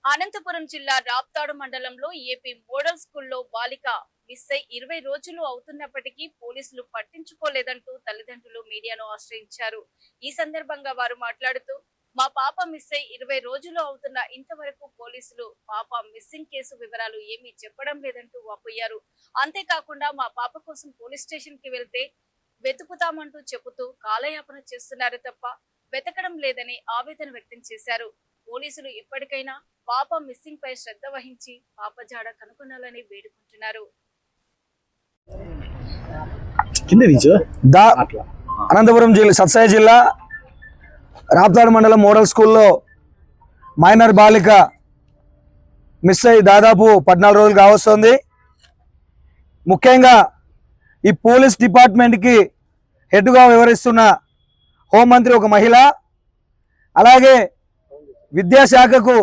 అనంతపురం జిల్లా రాప్తాడు మండలంలో AP model స్కూల్లో బాలిక మిస్ అయి 20 రోజులు అవుతున్నప్పటికీ పోలీసులు పట్టించుకోలేదంటూ తల్లిదండ్రులు మీడియాను ఆశ్రయించారు. ఈ సందర్భంగా వారు మాట్లాడుతూ, మా పాప మిస్ అయి 20 రోజులు అవుతున్న ఇంతవరకు పోలీసులు పాప మిస్సింగ్ కేసు వివరాలు ఏమీ చెప్పడం లేదంటూ వాపోయారు. అంతేకాకుండా మా పాప కోసం పోలీస్ స్టేషన్ కి వెళ్తే వెతుకుతామంటూ చెబుతూ కాలయాపన చేస్తున్నారు తప్ప వెతకడం లేదని ఆవేదన వ్యక్తం చేశారు. పోలీసులు ఇప్పటికైనా పాప మిస్సింగ్ పై శ్రద్ధ వహించి పాప జాడ కనుగొనాలని వేడుకుంటున్నారు. అనంతపురం జిల్లా సత్సాయి జిల్లా రాప్తాడు మండలం మోడల్ స్కూల్లో మైనర్ బాలిక మిస్ అయ్యి దాదాపు 14 రోజులు కావస్తుంది. ముఖ్యంగా ఈ పోలీస్ డిపార్ట్మెంట్కి హెడ్గా వ్యవహరిస్తున్న హోంమంత్రి ఒక మహిళ, అలాగే విద్యాశాఖకు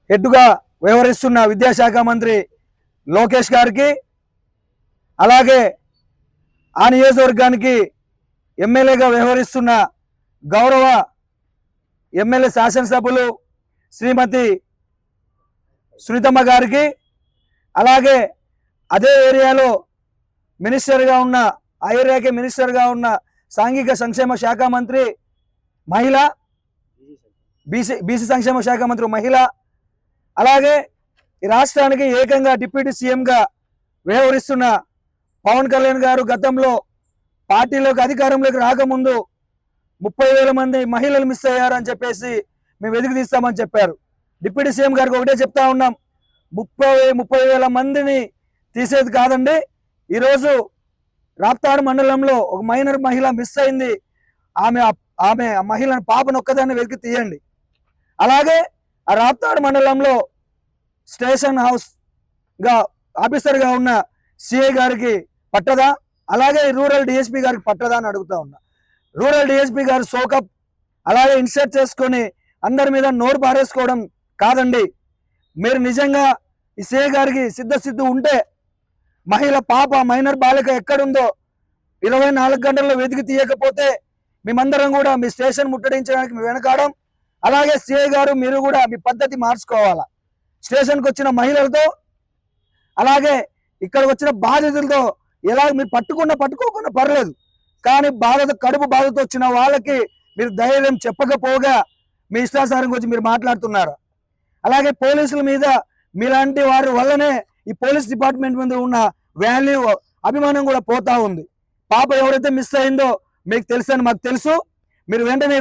హెడ్గా వ్యవహరిస్తున్న విద్యాశాఖ మంత్రి లోకేష్ గారికి, అలాగే ఆ నియోజకవర్గానికి ఎమ్మెల్యేగా వ్యవహరిస్తున్న గౌరవ ఎమ్మెల్యే శాసనసభ్యులు శ్రీమతి సునీతమ్మ గారికి, అలాగే అదే ఏరియాలో మినిస్టర్గా ఉన్న ఆ ఏరియాకి మినిస్టర్గా ఉన్న సాంఘిక సంక్షేమ శాఖ మంత్రి మహిళ, బీసీ సంక్షేమ శాఖ మంత్రి మహిళ, అలాగే ఈ రాష్ట్రానికి ఏకంగా డిప్యూటీ సీఎంగా వ్యవహరిస్తున్న పవన్ కళ్యాణ్ గారు గతంలో పార్టీలోకి అధికారంలోకి రాకముందు 30,000 మంది మహిళలు మిస్ అయ్యారని చెప్పేసి మేము వెతికి తీస్తామని చెప్పారు. డిప్యూటీ సీఎం గారికి ఒకటే చెప్తా ఉన్నాం, 30,000 మందిని తీసేది కాదండి, ఈరోజు రాప్తాడు మండలంలో ఒక మైనర్ మహిళ మిస్ అయింది, ఆమె మహిళను పాపను ఒక్కదాన్ని వెతికి తీయండి. అలాగే ఆ రాప్తాడు మండలంలో స్టేషన్ హౌస్గా ఆఫీసర్గా ఉన్న సిఐ గారికి పట్టదా, అలాగే రూరల్ డిఎస్పీ గారికి పట్టదా అని అడుగుతా ఉన్నా. రూరల్ డిఎస్పీ గారు సోకప్ అలాగే ఇన్సర్ట్ చేసుకొని అందరి మీద నోరు పారేసుకోవడం కాదండి. మీరు నిజంగా ఈ సిఐ గారికి సిద్ధ ఉంటే మహిళ పాప మైనర్ బాలిక ఎక్కడుందో 24 గంటల్లో వెతికి తీయకపోతే మేమందరం కూడా మీ స్టేషన్ ముట్టడించడానికి మేము వెనకాడం. అలాగే సిఐ గారు మీరు కూడా మీ పద్ధతి మార్చుకోవాలా. స్టేషన్కి వచ్చిన మహిళలతో అలాగే ఇక్కడ వచ్చిన బాధితులతో ఎలా మీరు పట్టుకోకుండా పర్లేదు, కానీ కడుపు బాధతో వచ్చిన వాళ్ళకి మీరు ధైర్యం చెప్పకపోగా మీ ఇష్టాసారం గురించి మీరు మాట్లాడుతున్నారు. అలాగే పోలీసుల మీద మీలాంటి వారి వల్లనే ఈ పోలీస్ డిపార్ట్మెంట్ మీద ఉన్న వాల్యూ అభిమానం కూడా పోతా ఉంది. పాప ఎవరైతే మిస్ అయిందో మీకు తెలుసని మాకు తెలుసు. మీరు వెంటనే